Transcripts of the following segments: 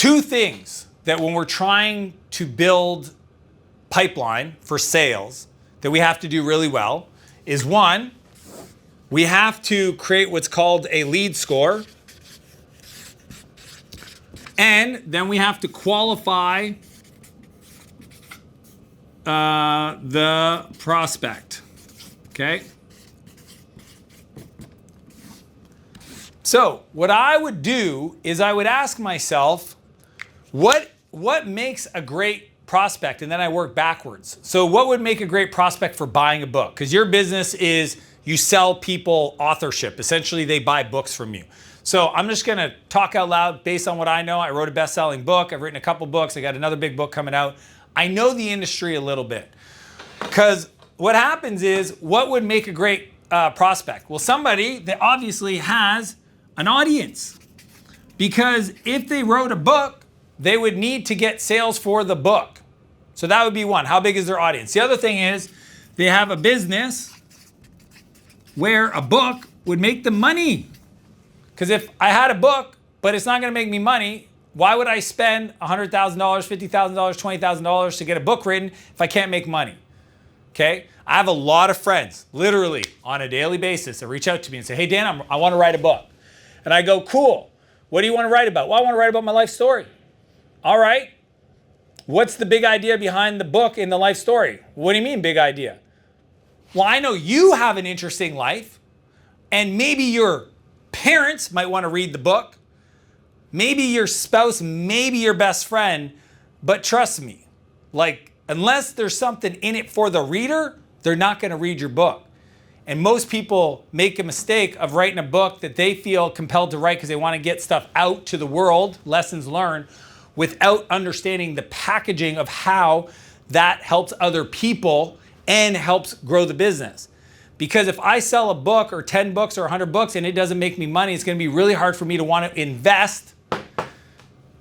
two things that when we're trying to build pipeline for sales that we have to do really well is one, we have to create what's called a lead score. And then we have to qualify the prospect, okay? So what I would do is I would ask myself, what makes a great prospect? And then I work backwards. So what would make a great prospect for buying a book? Because your business is you sell people authorship. Essentially, they buy books from you. So I'm just gonna talk out loud based on what I know. I wrote a best-selling book. I've written a couple books. I got another big book coming out. I know the industry a little bit. Because what happens is, what would make a great prospect? Well, somebody that obviously has an audience. Because if they wrote a book, they would need to get sales for the book. So that would be one. How big is their audience? The other thing is, they have a business where a book would make them money. Because if I had a book, but it's not going to make me money, why would I spend $100,000, $50,000, $20,000 to get a book written if I can't make money? Okay? I have a lot of friends, literally on a daily basis, that reach out to me and say, hey, Dan, I want to write a book. And I go, cool. What do you want to write about? Well, I want to write about my life story. All right. What's the big idea behind the book and the life story? What do you mean, big idea? Well, I know you have an interesting life, and maybe your parents might want to read the book, maybe your spouse, maybe your best friend, but trust me, like, unless there's something in it for the reader, they're not going to read your book. And most people make a mistake of writing a book that they feel compelled to write because they want to get stuff out to the world, lessons learned, without understanding the packaging of how that helps other people and helps grow the business. Because if I sell a book or 10 books or 100 books and it doesn't make me money, it's going to be really hard for me to want to invest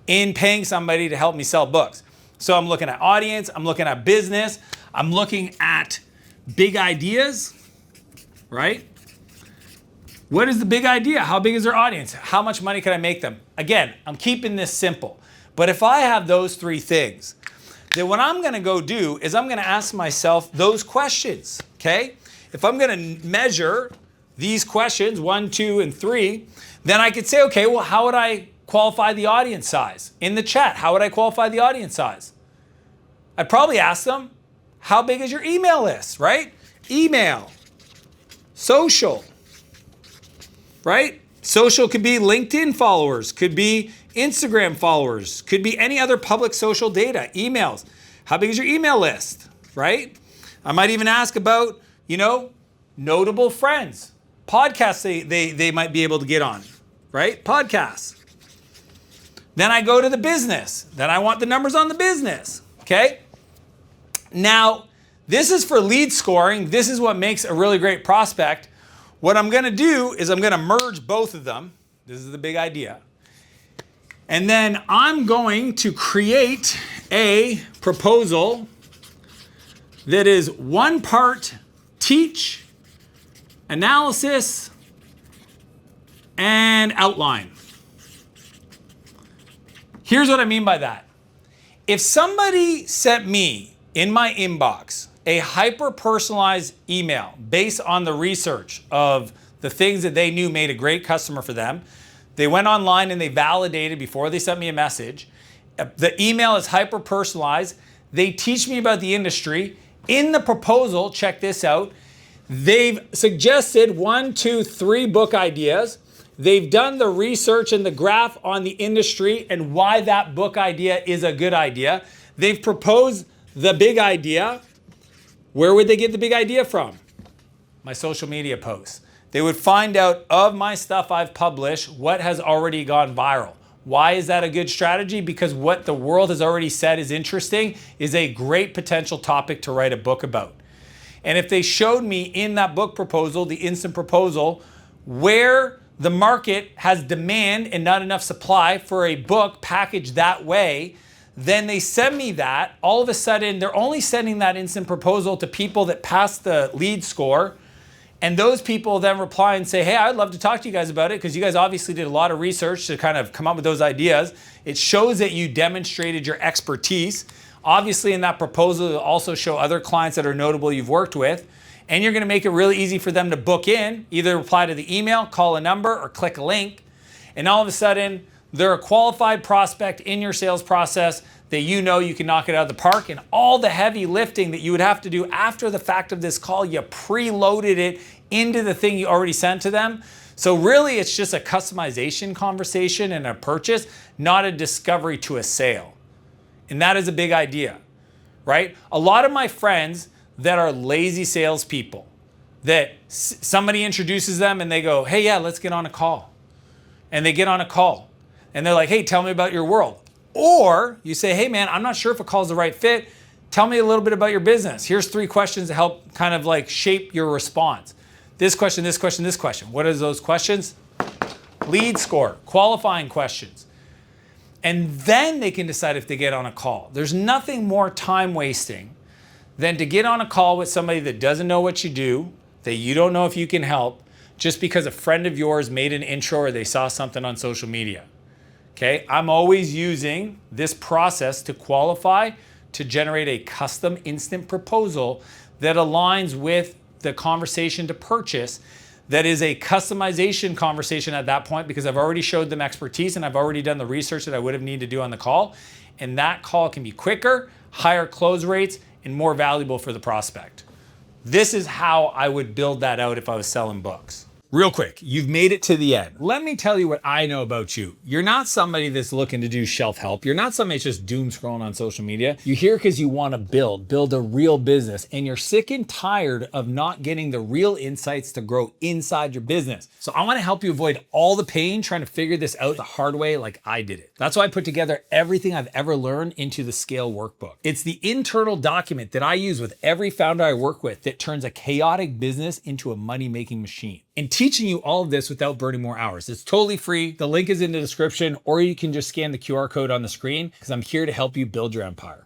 in paying somebody to help me sell books. So I'm looking at audience, I'm looking at business, I'm looking at big ideas, right? What is the big idea? How big is their audience? How much money can I make them? Again, I'm keeping this simple. But if I have those three things, then what I'm going to go do is I'm going to ask myself those questions, okay? If I'm going to measure these questions, 1, 2, and 3, then I could say, okay, well, how would I qualify the audience size? In the chat, how would I qualify the audience size? I'd probably ask them, how big is your email list, right? Email, social, right? Social could be LinkedIn followers, could be Instagram followers, could be any other public social data, emails. How big is your email list, right? I might even ask about, notable friends, podcasts they might be able to get on, right? Podcasts. Then I go to the business. Then I want the numbers on the business, okay? Now, this is for lead scoring. This is what makes a really great prospect. What I'm going to do is I'm going to merge both of them. This is the big idea. And then I'm going to create a proposal that is one part teach, analysis, and outline. Here's what I mean by that. If somebody sent me in my inbox a hyper-personalized email based on the research of the things that they knew made a great customer for them, they went online and they validated before they sent me a message. The email is hyper-personalized. They teach me about the industry. In the proposal, check this out, they've suggested 1, 2, 3 book ideas. They've done the research and the graph on the industry and why that book idea is a good idea. They've proposed the big idea. Where would they get the big idea from? My social media posts. They would find out of my stuff I've published what has already gone viral. Why is that a good strategy? Because what the world has already said is interesting is a great potential topic to write a book about. And if they showed me in that book proposal, the instant proposal, where the market has demand and not enough supply for a book packaged that way, then they send me that. All of a sudden, they're only sending that instant proposal to people that pass the lead score And those people then reply and say, hey, I'd love to talk to you guys about it because you guys obviously did a lot of research to kind of come up with those ideas. It shows that you demonstrated your expertise. Obviously in that proposal, it'll also show other clients that are notable you've worked with. And you're gonna make it really easy for them to book in, either reply to the email, call a number, or click a link. And all of a sudden, they're a qualified prospect in your sales process that you know you can knock it out of the park, and all the heavy lifting that you would have to do after the fact of this call, you preloaded it into the thing you already sent to them. So really it's just a customization conversation and a purchase, not a discovery to a sale. And that is a big idea, right? A lot of my friends that are lazy salespeople, that somebody introduces them and they go, hey, yeah, let's get on a call. And they get on a call and they're like, hey, tell me about your world. Or you say, hey man, I'm not sure if a call is the right fit. Tell me a little bit about your business. Here's 3 questions to help kind of like shape your response. This question, this question, this question. What are those questions? Lead score, qualifying questions. And then they can decide if they get on a call. There's nothing more time wasting than to get on a call with somebody that doesn't know what you do, that you don't know if you can help, just because a friend of yours made an intro or they saw something on social media. Okay, I'm always using this process to qualify, to generate a custom instant proposal that aligns with the conversation to purchase, that is a customization conversation at that point because I've already showed them expertise and I've already done the research that I would have needed to do on the call. And that call can be quicker, higher close rates, and more valuable for the prospect. This is how I would build that out if I was selling books. Real quick, you've made it to the end. Let me tell you what I know about you. You're not somebody that's looking to do shelf help. You're not somebody that's just doom scrolling on social media. You're here because you want to build a real business, and you're sick and tired of not getting the real insights to grow inside your business. So I want to help you avoid all the pain trying to figure this out the hard way like I did it. That's why I put together everything I've ever learned into the Scale Workbook. It's the internal document that I use with every founder I work with that turns a chaotic business into a money-making machine. And teaching you all of this without burning more hours. It's totally free. The link is in the description, or you can just scan the QR code on the screen because I'm here to help you build your empire.